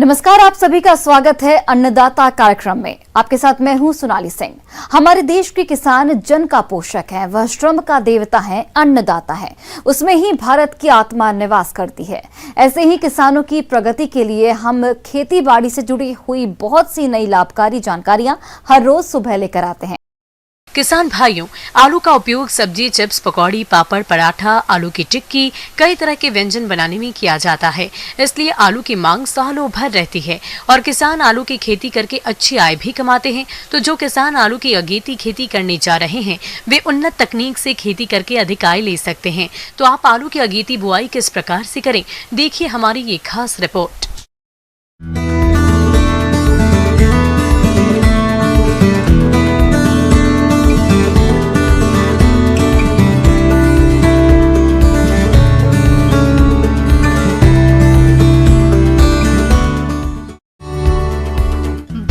नमस्कार, आप सभी का स्वागत है अन्नदाता कार्यक्रम में। आपके साथ मैं हूं सोनाली सिंह। हमारे देश के किसान जन का पोषक है, वह श्रम का देवता है, अन्नदाता है। उसमें ही भारत की आत्मा निवास करती है। ऐसे ही किसानों की प्रगति के लिए हम खेती बाड़ी से जुड़ी हुई बहुत सी नई लाभकारी जानकारियां हर रोज सुबह लेकर आते हैं। किसान भाइयों, आलू का उपयोग सब्जी, चिप्स, पकौड़ी, पापड़, पराठा, आलू की टिक्की, कई तरह के व्यंजन बनाने में किया जाता है। इसलिए आलू की मांग सालों भर रहती है और किसान आलू की खेती करके अच्छी आय भी कमाते हैं। तो जो किसान आलू की अगेती खेती करने जा रहे हैं, वे उन्नत तकनीक से खेती करके अधिक आय ले सकते हैं। तो आप आलू की अगेती बुआई किस प्रकार से करें, देखिए हमारी ये खास रिपोर्ट।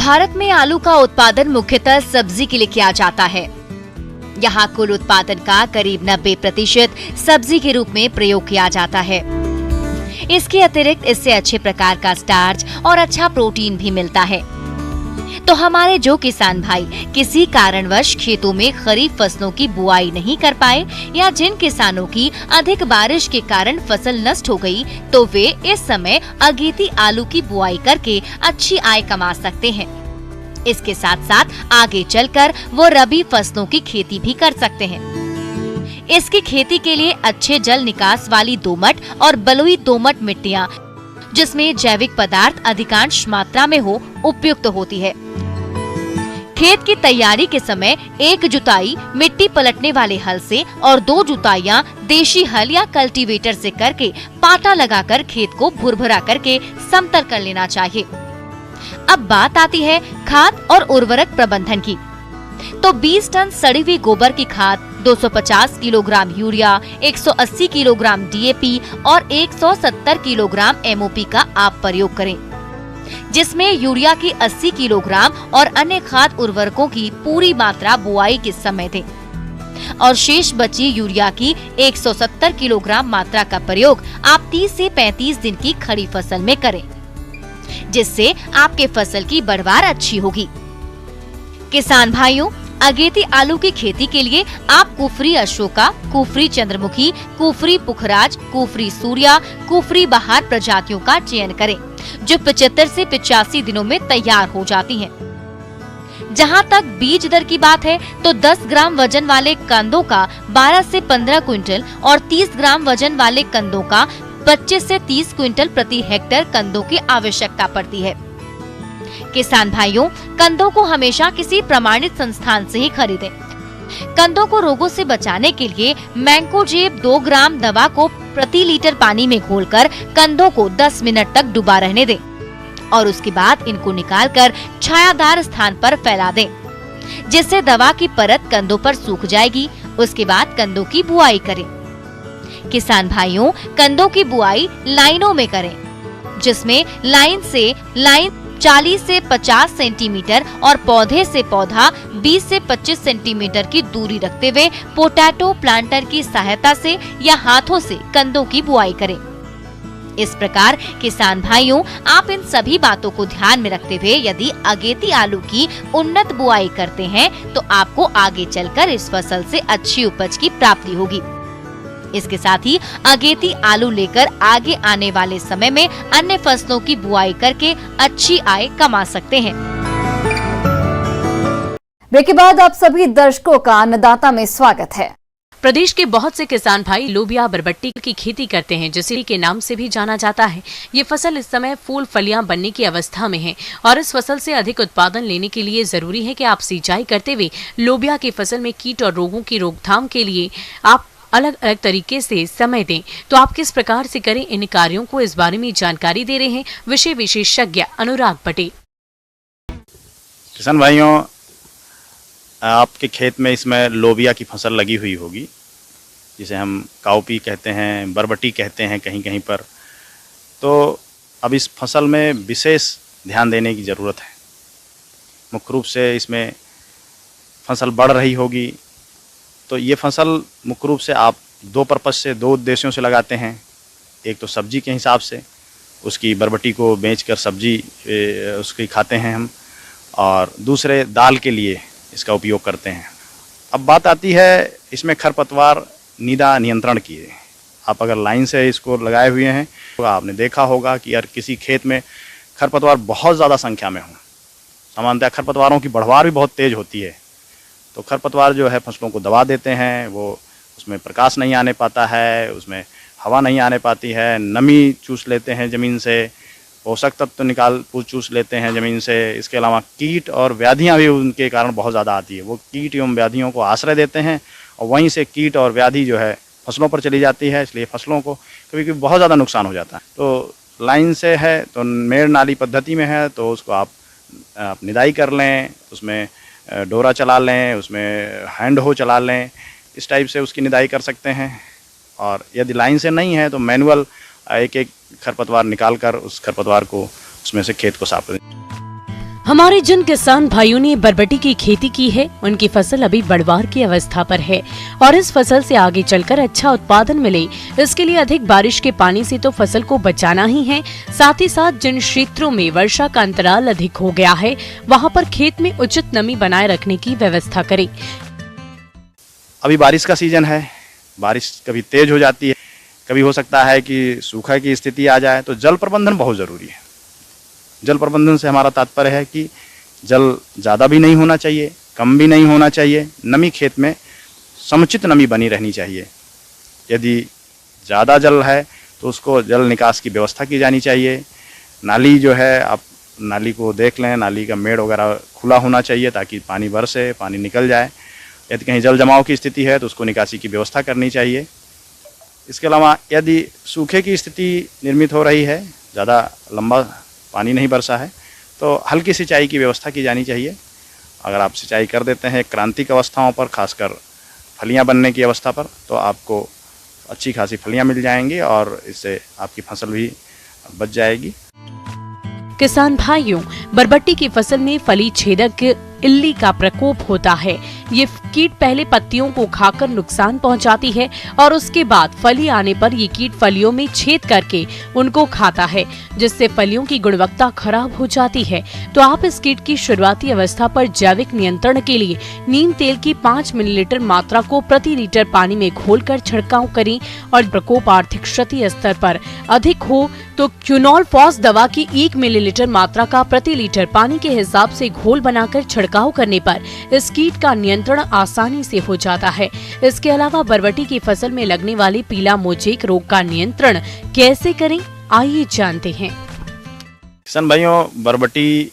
भारत में आलू का उत्पादन मुख्यतः सब्जी के लिए किया जाता है। यहाँ कुल उत्पादन का करीब 90% सब्जी के रूप में प्रयोग किया जाता है। इसके अतिरिक्त इससे अच्छे प्रकार का स्टार्च और अच्छा प्रोटीन भी मिलता है। तो हमारे जो किसान भाई किसी कारणवश खेतों में खरीफ फसलों की बुआई नहीं कर पाए या जिन किसानों की अधिक बारिश के कारण फसल नष्ट हो गई, तो वे इस समय अगेती आलू की बुआई करके अच्छी आय कमा सकते हैं। इसके साथ साथ आगे चलकर वो रबी फसलों की खेती भी कर सकते हैं। इसकी खेती के लिए अच्छे जल निकास वाली दोमट और बलुई दोमट मिट्टियाँ, जिसमें जैविक पदार्थ अधिकांश मात्रा में हो, उपयुक्त होती है। खेत की तैयारी के समय एक जुताई मिट्टी पलटने वाले हल से और 2 जुताइयां देशी हल या कल्टीवेटर से करके पाटा लगाकर खेत को भुरभुरा करके समतल कर लेना चाहिए। अब बात आती है खाद और उर्वरक प्रबंधन की। तो 20 टन सड़ी हुई गोबर की खाद, 250 किलोग्राम यूरिया, 180 किलोग्राम डीएपी और 170 किलोग्राम एमओपी का आप प्रयोग करें, जिसमें यूरिया की 80 किलोग्राम और अन्य खाद उर्वरकों की पूरी मात्रा बुआई के समय दें और शेष बची यूरिया की 170 किलोग्राम मात्रा का प्रयोग आप 30 से 35 दिन की खड़ी फसल में करें, जिससे आपके फसल की बढ़वार अच्छी होगी। किसान भाइयों, अगेती आलू की खेती के लिए आप कुफरी अशोका, कुफरी चंद्रमुखी, कुफरी पुखराज, कुफरी सूर्या, कुफरी बहार प्रजातियों का चयन करें, जो 75 से 85 दिनों में तैयार हो जाती हैं। जहां तक बीज दर की बात है, तो 10 ग्राम वजन वाले कंदों का 12 से 15 क्विंटल और 30 ग्राम वजन वाले कंदों का 25 से 30 क्विंटल प्रति हेक्टेयर कंदों की आवश्यकता पड़ती है। किसान भाइयों, कंदों को हमेशा किसी प्रमाणित संस्थान से ही खरीदें। कंदों को रोगों से बचाने के लिए मैंकोजेब 2 ग्राम दवा को प्रति लीटर पानी में घोलकर कंदों को 10 मिनट तक डुबा रहने दें और उसके बाद इनको निकालकर छायादार स्थान पर फैला दें, जिससे दवा की परत कंदों पर सूख जाएगी। उसके बाद कंदों की बुआई करें। किसान भाइयों, कंदों की बुआई लाइनों में करें, जिसमें लाइन से लाइन 40 से 50 सेंटीमीटर और पौधे से पौधा 20 से 25 सेंटीमीटर की दूरी रखते हुए पोटैटो प्लांटर की सहायता से या हाथों से कंदों की बुआई करें। इस प्रकार किसान भाइयों, आप इन सभी बातों को ध्यान में रखते हुए यदि अगेती आलू की उन्नत बुआई करते हैं, तो आपको आगे चलकर इस फसल से अच्छी उपज की प्राप्ति होगी। इसके साथ ही अगेती आलू लेकर आगे आने वाले समय में अन्य फसलों की बुआई करके अच्छी आय कमा सकते हैं। ब्रेक के बाद आप सभी दर्शकों का अन्नदाता में स्वागत है। प्रदेश के बहुत से किसान भाई लोबिया बरबट्टी की खेती करते हैं, जिसे के नाम से भी जाना जाता है। ये फसल इस समय फूल फलियां बनने की अवस्था में है और इस फसल से अधिक उत्पादन लेने के लिए जरूरी है कि आप सिंचाई करते हुए लोबिया की फसल में कीट और रोगों की रोकथाम के लिए आप अलग अलग तरीके से समय दें। तो आप किस प्रकार से करें, इन कार्यों को इस बारे में जानकारी दे रहे हैं विषय विशेषज्ञ अनुराग पटेल। किसान भाइयों, आपके खेत में इसमें लोबिया की फसल लगी हुई होगी, जिसे हम काउपी कहते हैं, बरबटी कहते हैं कहीं कहीं पर। तो अब इस फसल में विशेष ध्यान देने की ज़रूरत है। मुख्य रूप से इसमें फसल बढ़ रही होगी, तो ये फसल मुख्य रूप से आप 2 पर्पज़ से, 2 उद्देश्यों से लगाते हैं। एक तो सब्जी के हिसाब से उसकी बरबटी को बेचकर सब्जी उसकी खाते हैं हम, और दूसरे दाल के लिए इसका उपयोग करते हैं। अब बात आती है इसमें खरपतवार निदा नियंत्रण की। आप अगर लाइन से इसको लगाए हुए हैं तो आपने देखा होगा कि यार किसी खेत में खरपतवार बहुत ज़्यादा संख्या में हो। सामान्यतः खरपतवारों की बढ़वार भी बहुत तेज़ होती है, तो खरपतवार जो है फसलों को दबा देते हैं। वो उसमें प्रकाश नहीं आने पाता है, उसमें हवा नहीं आने पाती है, नमी चूस लेते हैं ज़मीन से, पोषक तत्व चूस लेते हैं ज़मीन से। इसके अलावा कीट और व्याधियाँ भी उनके कारण बहुत ज़्यादा आती है। वो कीट एवं व्याधियों को आश्रय देते हैं और वहीं से कीट और व्याधि जो है फसलों पर चली जाती है, इसलिए फसलों को कभी कभी बहुत ज़्यादा नुकसान हो जाता है। तो लाइन से है तो मेड़ नाली पद्धति में है तो उसको आप निदाई कर लें, उसमें डोरा चला लें, उसमें हैंड हो चला लें, इस टाइप से उसकी निदाई कर सकते हैं। और यदि लाइन से नहीं है तो मैनुअल एक एक खरपतवार निकाल कर उस खरपतवार को उसमें से खेत को साफ कर दें। हमारे जिन किसान भाइयों ने बरबटी की खेती की है, उनकी फसल अभी बढ़वार की अवस्था पर है और इस फसल से आगे चलकर अच्छा उत्पादन मिले, इसके लिए अधिक बारिश के पानी से तो फसल को बचाना ही है। साथ ही साथ जिन क्षेत्रों में वर्षा का अंतराल अधिक हो गया है, वहां पर खेत में उचित नमी बनाए रखने की व्यवस्था करें। अभी बारिश का सीजन है, बारिश कभी तेज हो जाती है, कभी हो सकता है कि सूखा की स्थिति आ जाए, तो जल प्रबंधन बहुत ज़रूरी है। जल प्रबंधन से हमारा तात्पर्य है कि जल ज़्यादा भी नहीं होना चाहिए, कम भी नहीं होना चाहिए, नमी खेत में समुचित नमी बनी रहनी चाहिए। यदि ज़्यादा जल है तो उसको जल निकास की व्यवस्था की जानी चाहिए। नाली जो है, आप नाली को देख लें, नाली का मेड़ वगैरह खुला होना चाहिए ताकि पानी बरसे, पानी निकल जाए। यदि कहीं जल जमाव की स्थिति है तो उसको निकासी की व्यवस्था करनी चाहिए। इसके अलावा यदि सूखे की स्थिति निर्मित हो रही है, ज़्यादा लंबा पानी नहीं बरसा है, तो हल्की सिंचाई की व्यवस्था की जानी चाहिए। अगर आप सिंचाई कर देते हैं क्रांतिक अवस्थाओं पर, खासकर फलियां बनने की अवस्था पर, तो आपको अच्छी खासी फलियां मिल जाएंगी और इससे आपकी फसल भी बच जाएगी। किसान भाइयों, बरबटी की फसल में फली छेदक इल्ली का प्रकोप होता है। ये कीट पहले पत्तियों को खाकर नुकसान पहुंचाती है और उसके बाद फली आने पर ये कीट फलियों में छेद करके उनको खाता है, जिससे फलियों की गुणवत्ता खराब हो जाती है। तो आप इस कीट की शुरुआती अवस्था पर जैविक नियंत्रण के लिए नीम तेल की 5 मिलीलीटर मात्रा को प्रति लीटर पानी में घोलकर छिड़काव करें और प्रकोप आर्थिक क्षति स्तर पर अधिक हो तो क्यूनोल फॉस दवा की 1 मिलीलीटर मात्रा का प्रति लीटर पानी के हिसाब से घोल बनाकर छिड़काव करने पर इस कीट का नियंत्रण आसानी से हो जाता है। इसके अलावा बरबटी की फसल में लगने वाले पीला मोजेक रोग का नियंत्रण कैसे करें, आइए जानते हैं। किसान भाइयों, बरबटी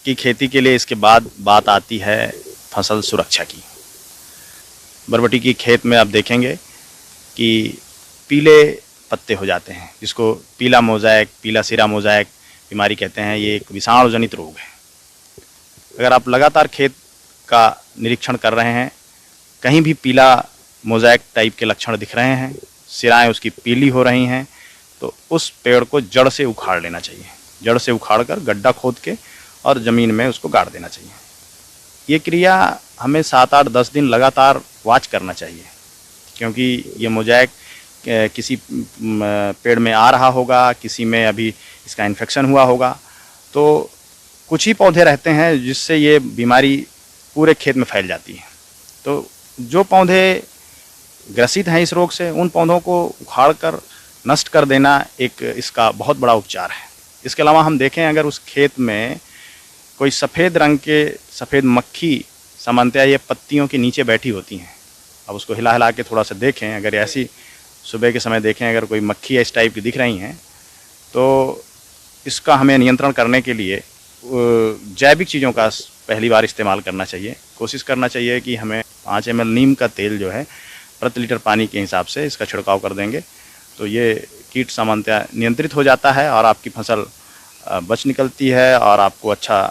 की खेती के लिए इसके बाद बात आती है फसल सुरक्षा की। बरबटी की खेत में आप देखेंगे कि पीले पत्ते हो जाते हैं, जिसको पीला मोज़ैक, पीला सिरा मोज़ैक बीमारी कहते हैं। ये एक विषाणु जनित रोग है। अगर आप लगातार खेत का निरीक्षण कर रहे हैं, कहीं भी पीला मोज़ैक टाइप के लक्षण दिख रहे हैं, सिराएं उसकी पीली हो रही हैं, तो उस पेड़ को जड़ से उखाड़ लेना चाहिए। जड़ से उखाड़ कर गड्ढा खोद के और ज़मीन में उसको गाड़ देना चाहिए। ये क्रिया हमें 7, 8, 10 दिन लगातार वॉच करना चाहिए, क्योंकि ये मोज़ैक किसी पेड़ में आ रहा होगा, किसी में अभी इसका इन्फेक्शन हुआ होगा। तो कुछ ही पौधे रहते हैं जिससे ये बीमारी पूरे खेत में फैल जाती है। तो जो पौधे ग्रसित हैं इस रोग से, उन पौधों को उखाड़ कर नष्ट कर देना एक इसका बहुत बड़ा उपचार है। इसके अलावा हम देखें, अगर उस खेत में कोई सफ़ेद रंग के सफ़ेद मक्खी, सामान्यतः ये पत्तियों के नीचे बैठी होती हैं, अब उसको हिला हिला के थोड़ा सा देखें, अगर ऐसी सुबह के समय देखें अगर कोई मक्खी इस टाइप की दिख रही हैं, तो इसका हमें नियंत्रण करने के लिए जैविक चीज़ों का पहली बार इस्तेमाल करना चाहिए। कोशिश करना चाहिए कि हमें 5 ml नीम का तेल जो है प्रति लीटर पानी के हिसाब से इसका छिड़काव कर देंगे, तो ये कीट सामान्यतः नियंत्रित हो जाता है और आपकी फसल बच निकलती है और आपको अच्छा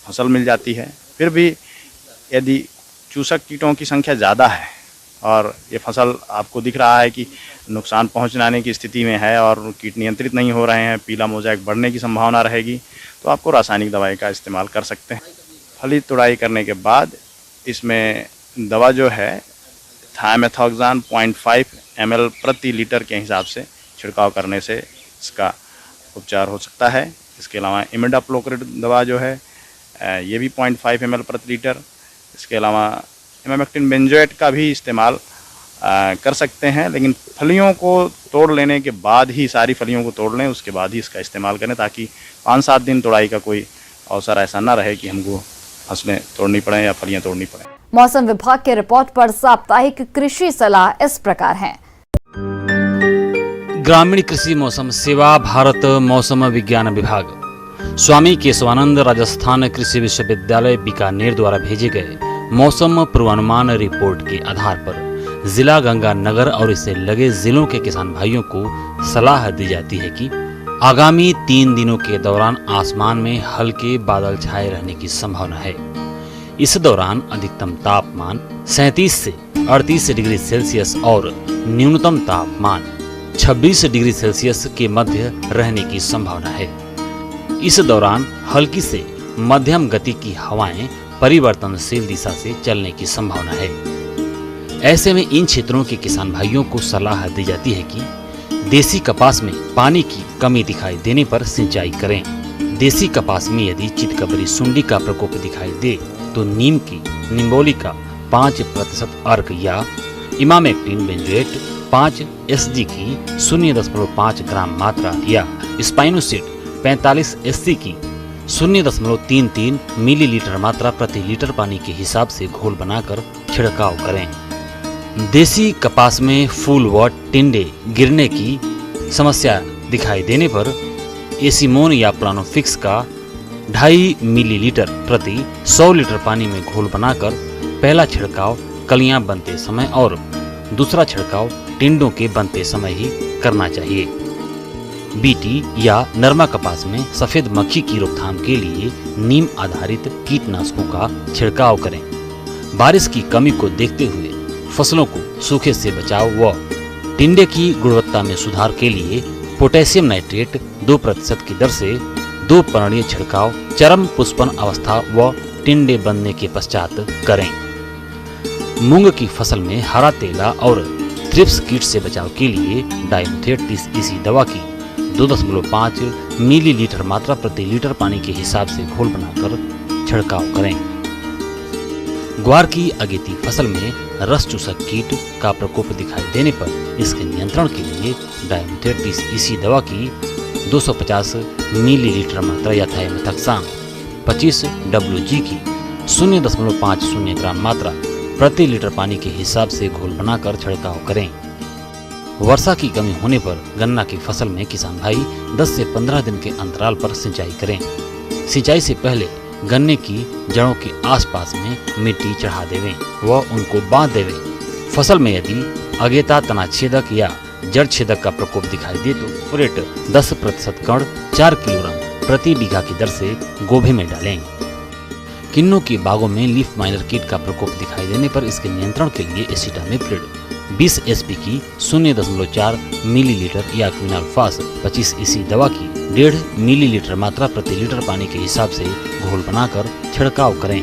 फसल मिल जाती है। फिर भी यदि चूसक कीटों की संख्या ज़्यादा है और ये फसल आपको दिख रहा है कि नुकसान पहुंचाने की स्थिति में है और कीट नियंत्रित नहीं हो रहे हैं, पीला मोज़ैक बढ़ने की संभावना रहेगी, तो आपको रासायनिक दवाई का इस्तेमाल कर सकते हैं। फली तुड़ाई करने के बाद इसमें दवा जो है थायमेथॉक्सान 0.5 ml प्रति लीटर के हिसाब से छिड़काव करने से इसका उपचार हो सकता है। इसके अलावा इमिडाक्लोप्रिड दवा जो है ये भी 0.5 ml प्रति लीटर। इसके अलावा इमामेक्टिन बेंजोएट का भी इस्तेमाल कर सकते हैं, लेकिन फलियों को तोड़ लेने के बाद ही, सारी फलियों को तोड़ लें, उसके बाद ही इसका इस्तेमाल करें, ताकि 5-7 दिन तोड़ाई का कोई अवसर ऐसा ना रहे कि हमको फसलें तोड़नी पड़े या फलियां तोड़नी पड़े। मौसम विभाग के रिपोर्ट पर साप्ताहिक कृषि सलाह इस प्रकार है। ग्रामीण कृषि मौसम सेवा, भारत मौसम विज्ञान विभाग, स्वामी केशवानंद राजस्थान कृषि विश्वविद्यालय बीकानेर द्वारा भेजे गए मौसम पूर्वानुमान रिपोर्ट के आधार पर जिला गंगानगर और इससे लगे जिलों के किसान भाइयों को सलाह दी जाती है कि आगामी 3 दिनों के दौरान आसमान में हल्के बादल छाए रहने की संभावना है। इस दौरान अधिकतम तापमान 37 से 38 डिग्री सेल्सियस और न्यूनतम तापमान 26 डिग्री सेल्सियस के मध्य रहने की संभावना है। इस दौरान हल्की से मध्यम गति की हवाएं परिवर्तनशील दिशा से चलने की संभावना है। ऐसे में इन क्षेत्रों के किसान भाइयों को सलाह दी जाती है कि देसी कपास में पानी की कमी दिखाई देने पर सिंचाई करें। देसी कपास में यदि चितकबरी सुंडी का प्रकोप दिखाई दे तो नीम की निम्बोली का 5% अर्क या इमामेक्टिन बेंजोएट 5 SG की 0.5 ग्राम मात्रा या स्पाइनोसिड 45 SC की 0.33 मिलीलीटर मात्रा प्रति लीटर पानी के हिसाब से घोल बनाकर छिड़काव करें। देसी कपास में फूल व टिंडे गिरने की समस्या दिखाई देने पर एसीमोन या प्लानोफिक्स का 2.5 मिलीलीटर प्रति 100 लीटर पानी में घोल बनाकर पहला छिड़काव कलियां बनते समय और दूसरा छिड़काव टिंडों के बनते समय ही करना चाहिए। बीटी या नरमा कपास में सफेद मक्खी की रोकथाम के लिए नीम आधारित कीटनाशकों का छिड़काव करें। बारिश की कमी को देखते हुए फसलों को सूखे से बचाव व टिंडे की गुणवत्ता में सुधार के लिए पोटेशियम नाइट्रेट 2% की दर से 2 पर्णीय छिड़काव चरम पुष्पन अवस्था व टिंडे बनने के पश्चात करें। मूंग की फसल में हरा तेला और थ्रिप्स कीट से बचाव के लिए डाइमेथोएट 30 EC दवा की 2.5 मिलीलीटर मात्रा प्रति लीटर पानी के हिसाब से घोल बनाकर छिड़काव करें। ग्वार की अगेती फसल में रस चूसक कीट का प्रकोप दिखाई देने पर इसके नियंत्रण के लिए डाइमेथोएट 30 EC दवा की 250 मिलीलीटर मात्रा या थाइमेथाक्सान 25 WG की 0.50 ग्राम मात्रा प्रति लीटर पानी के हिसाब से घोल बनाकर छिड़काव करें। वर्षा की कमी होने पर गन्ना की फसल में किसान भाई 10 से 15 दिन के अंतराल पर सिंचाई करें। सिंचाई से पहले गन्ने की जड़ों के आसपास में मिट्टी चढ़ा देवें व उनको बांध देवें। फसल में यदि अगेता तना छेदक या जड़ छेदक का प्रकोप दिखाई दे तो फुरेट 10% कण 4 किलोग्राम प्रति बीघा की दर से गोभे में डालें। किन्नू की बागों में लीफ माइनर कीट का प्रकोप दिखाई देने पर इसके नियंत्रण के लिए एसिटामिप्रिड 20 SP की 0.4 मिलीलीटर या क्विनाल्फास 25 EC दवा की 1.5 मिलीलीटर मात्रा प्रति लीटर पानी के हिसाब से घोल बनाकर छिड़काव करें।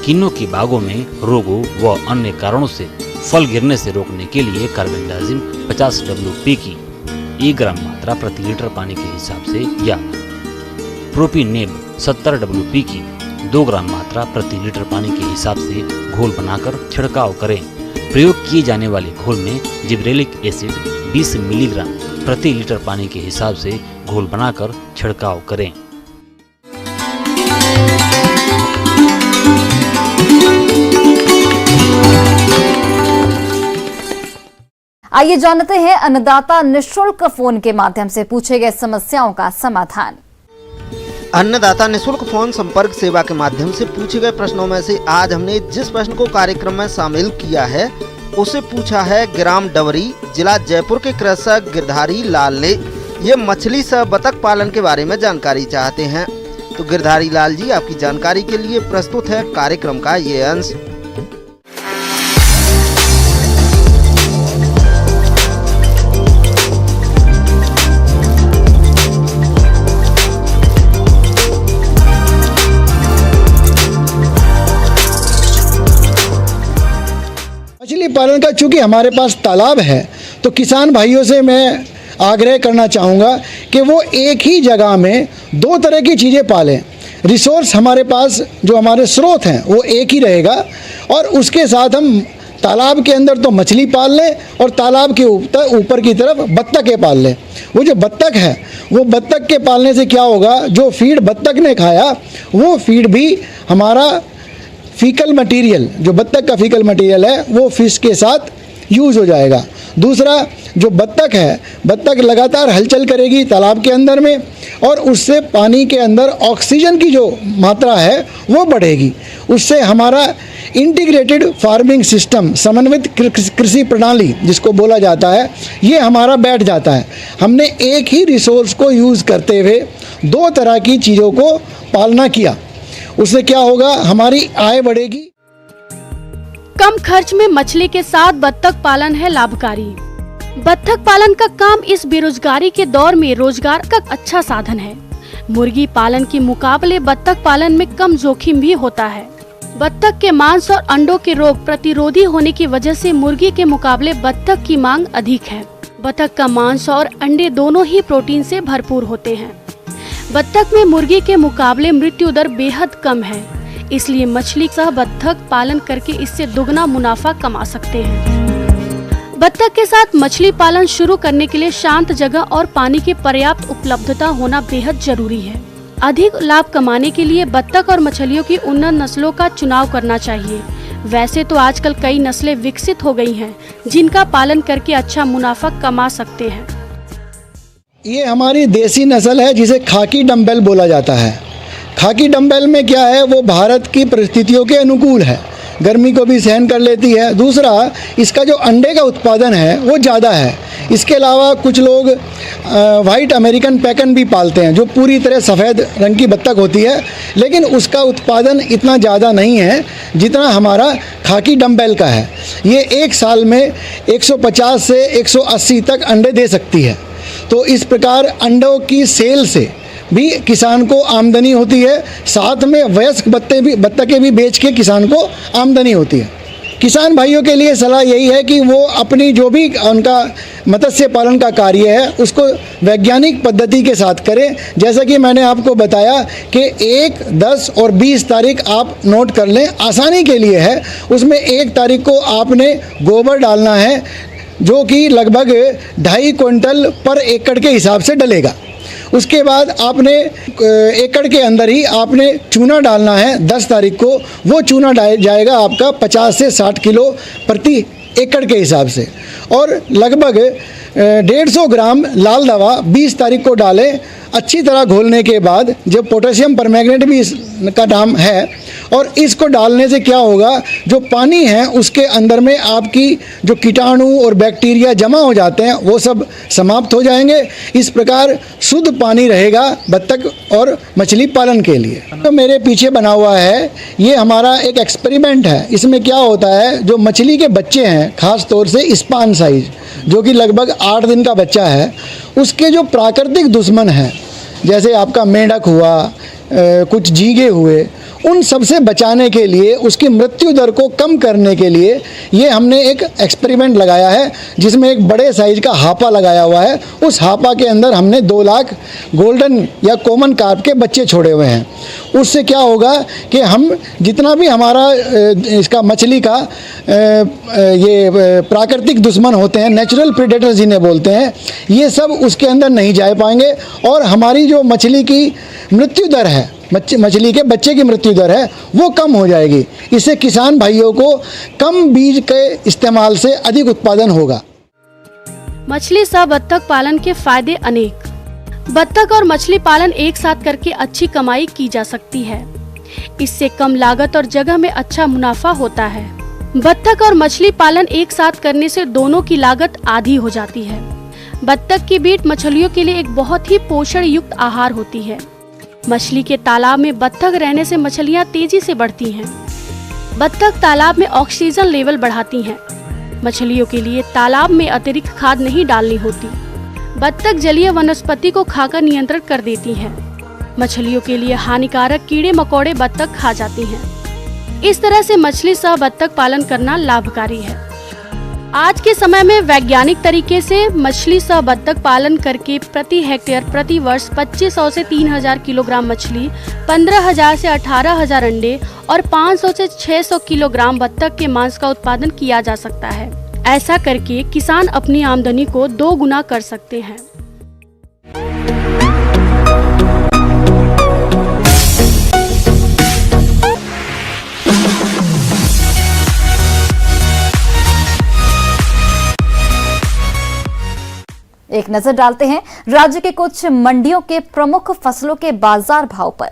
किन्नू की बागों में रोगों व अन्य कारणों से फल गिरने से रोकने के लिए कार्बेंडाजिम 50 WP की 1 ग्राम मात्रा प्रति लीटर पानी के हिसाब से या प्रोपिनेब 70 WP की 2 ग्राम मात्रा प्रति लीटर पानी के हिसाब से घोल बनाकर छिड़काव करें। प्रयोग किए जाने वाले घोल में जिब्रेलिक एसिड 20 मिलीग्राम प्रति लीटर पानी के हिसाब से घोल बनाकर छिड़काव करें। आइए जानते हैं अन्नदाता निःशुल्क फोन के माध्यम से पूछे गए समस्याओं का समाधान। अन्नदाता निःशुल्क फोन संपर्क सेवा के माध्यम से पूछे गए प्रश्नों में से आज हमने जिस प्रश्न को कार्यक्रम में शामिल किया है उसे पूछा है ग्राम डवरी, जिला जयपुर के कृषक गिरधारी लाल ने। ये मछली सह बतख पालन के बारे में जानकारी चाहते हैं। तो गिरधारी लाल जी, आपकी जानकारी के लिए प्रस्तुत है कार्यक्रम का ये अंश। मछली पालन का चूँकि हमारे पास तालाब है तो किसान भाइयों से मैं आग्रह करना चाहूँगा कि वो एक ही जगह में दो तरह की चीज़ें पालें। रिसोर्स हमारे पास जो हमारे स्रोत हैं वो एक ही रहेगा, और उसके साथ हम तालाब के अंदर तो मछली पाल लें और तालाब के ऊपर की तरफ बत्तखें पाल लें। वो जो बत्तख है, वो बत्तख के पालने से क्या होगा, जो फीड बत्तख ने खाया वो फीड भी हमारा फीकल मटेरियल, जो बत्तख का फीकल मटेरियल है, वो फिश के साथ यूज़ हो जाएगा। दूसरा, जो बत्तख है, बत्तख लगातार हलचल करेगी तालाब के अंदर में, और उससे पानी के अंदर ऑक्सीजन की जो मात्रा है वो बढ़ेगी। उससे हमारा इंटीग्रेटेड फार्मिंग सिस्टम, समन्वित कृषि प्रणाली जिसको बोला जाता है, ये हमारा बैठ जाता है। हमने एक ही रिसोर्स को यूज़ करते हुए दो तरह की चीज़ों को पालना किया। उससे क्या होगा, हमारी आय बढ़ेगी। कम खर्च में मछली के साथ बत्तख पालन है लाभकारी। बत्तख पालन का काम इस बेरोजगारी के दौर में रोजगार का अच्छा साधन है। मुर्गी पालन के मुकाबले बत्तख पालन में कम जोखिम भी होता है। बत्तख के मांस और अंडों के रोग प्रतिरोधी होने की वजह से मुर्गी के मुकाबले बत्तख की मांग अधिक है। बत्तख का मांस और अंडे दोनों ही प्रोटीन से भरपूर होते हैं। बत्तख में मुर्गी के मुकाबले मृत्यु दर बेहद कम है, इसलिए मछली सह बत्तख पालन करके इससे दुगना मुनाफा कमा सकते हैं। बत्तख के साथ मछली पालन शुरू करने के लिए शांत जगह और पानी की पर्याप्त उपलब्धता होना बेहद जरूरी है। अधिक लाभ कमाने के लिए बत्तख और मछलियों की उन्नत नस्लों का चुनाव करना चाहिए। वैसे तो आजकल कई नस्लें विकसित हो गई हैं, जिनका पालन करके अच्छा मुनाफा कमा सकते हैं। ये हमारी देसी नस्ल है जिसे खाकी डम्बेल बोला जाता है। खाकी डम्बेल में क्या है, वो भारत की परिस्थितियों के अनुकूल है, गर्मी को भी सहन कर लेती है। दूसरा, इसका जो अंडे का उत्पादन है वो ज़्यादा है। इसके अलावा कुछ लोग वाइट अमेरिकन पैकन भी पालते हैं, जो पूरी तरह सफ़ेद रंग की बत्तख होती है, लेकिन उसका उत्पादन इतना ज़्यादा नहीं है जितना हमारा खाकी डम्बेल का है। ये एक साल में 150 से 180 तक अंडे दे सकती है। तो इस प्रकार अंडों की सेल से भी किसान को आमदनी होती है, साथ में वयस्क बत्तखें भी बेच के किसान को आमदनी होती है। किसान भाइयों के लिए सलाह यही है कि वो अपनी जो भी उनका मत्स्य पालन का कार्य है उसको वैज्ञानिक पद्धति के साथ करें। जैसा कि मैंने आपको बताया कि 1, 10 और 20 तारीख आप नोट कर लें, आसानी के लिए है। उसमें 1 तारीख को आपने गोबर डालना है, जो कि लगभग 2.5 क्विंटल पर एकड़ के हिसाब से डलेगा। उसके बाद आपने एकड़ के अंदर ही आपने चूना डालना है 10 तारीख को। वो चूना जाएगा आपका 50 से 60 किलो प्रति एकड़ के हिसाब से, और लगभग 150 ग्राम लाल दवा 20 तारीख को डालें। अच्छी तरह घोलने के बाद, जब पोटेशियम परमैंगनेट भी इसका नाम है, और इसको डालने से क्या होगा, जो पानी है उसके अंदर में आपकी जो कीटाणु और बैक्टीरिया जमा हो जाते हैं वो सब समाप्त हो जाएंगे। इस प्रकार शुद्ध पानी रहेगा बत्तख और मछली पालन के लिए। तो मेरे पीछे बना हुआ है, ये हमारा एक एक्सपेरिमेंट है। इसमें क्या होता है, जो मछली के बच्चे हैं, ख़ास तौर से स्पान साइज, जो कि लगभग 8 दिन का बच्चा है, उसके जो प्राकृतिक दुश्मन हैं, जैसे आपका मेंढक हुआ, कुछ झींगे हुए, उन सब से बचाने के लिए, उसकी मृत्यु दर को कम करने के लिए ये हमने एक एक्सपेरिमेंट लगाया है, जिसमें एक बड़े साइज का हापा लगाया हुआ है। उस हापा के अंदर हमने 2 लाख गोल्डन या कॉमन कार्प के बच्चे छोड़े हुए हैं। उससे क्या होगा कि हम जितना भी हमारा इसका मछली का ये प्राकृतिक दुश्मन होते हैं, नेचुरल प्रेडेटर्स जिन्हें बोलते हैं, ये सब उसके अंदर नहीं जा पाएंगे, और हमारी जो मछली की मृत्यु दर है, मछली के बच्चे की मृत्यु दर है, वो कम हो जाएगी। इससे किसान भाइयों को कम बीज के इस्तेमाल से अधिक उत्पादन होगा। मछली सह बत्तख पालन के फायदे अनेक। बत्तख और मछली पालन एक साथ करके अच्छी कमाई की जा सकती है। इससे कम लागत और जगह में अच्छा मुनाफा होता है। बत्तख और मछली पालन एक साथ करने से दोनों की लागत आधी हो जाती है। बत्तख की बीट मछलियों के लिए एक बहुत ही पोषण युक्त आहार होती है। मछली के तालाब में बत्तख रहने से मछलियां तेजी से बढ़ती हैं। बत्तख तालाब में ऑक्सीजन लेवल बढ़ाती हैं। मछलियों के लिए तालाब में अतिरिक्त खाद नहीं डालनी होती। बत्तख जलीय वनस्पति को खाकर नियंत्रण कर देती हैं। मछलियों के लिए हानिकारक कीड़े मकोड़े बत्तख खा जाती हैं। इस तरह से मछली सह बत्तख पालन करना लाभकारी है। आज के समय में वैज्ञानिक तरीके से मछली सह बत्तख पालन करके प्रति हेक्टेयर प्रति वर्ष 2500 से 3000 किलोग्राम मछली, 15,000 से 18,000 अंडे और 500 से 600 किलोग्राम बत्तख के मांस का उत्पादन किया जा सकता है। ऐसा करके किसान अपनी आमदनी को 2 गुना कर सकते हैं। एक नजर डालते हैं राज्य के कुछ मंडियों के प्रमुख फसलों के बाजार भाव पर।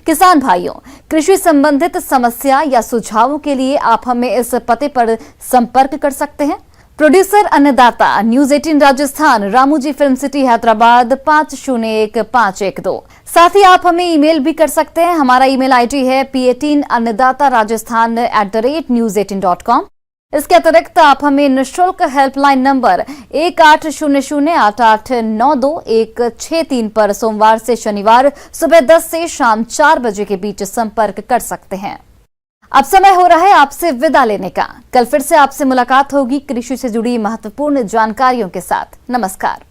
किसान भाइयों, कृषि संबंधित समस्या या सुझावों के लिए आप हमें इस पते पर संपर्क कर सकते हैं। Producer Annadata, news 18 Rajasthan, Ramoji film city, Hyderabad 501512। साथ ही आप हमें ईमेल भी कर सकते हैं। हमारा ईमेल आईडी है p18annadattarajasthan@news18.com। इसके अतिरिक्त आप हमें निःशुल्क हेल्पलाइन नंबर 18008892 पर सोमवार से शनिवार सुबह 10 से शाम 4 बजे के बीच संपर्क कर सकते हैं। अब समय हो रहा है आपसे विदा लेने का। कल फिर से आपसे मुलाकात होगी कृषि से जुड़ी महत्वपूर्ण जानकारियों के साथ। नमस्कार।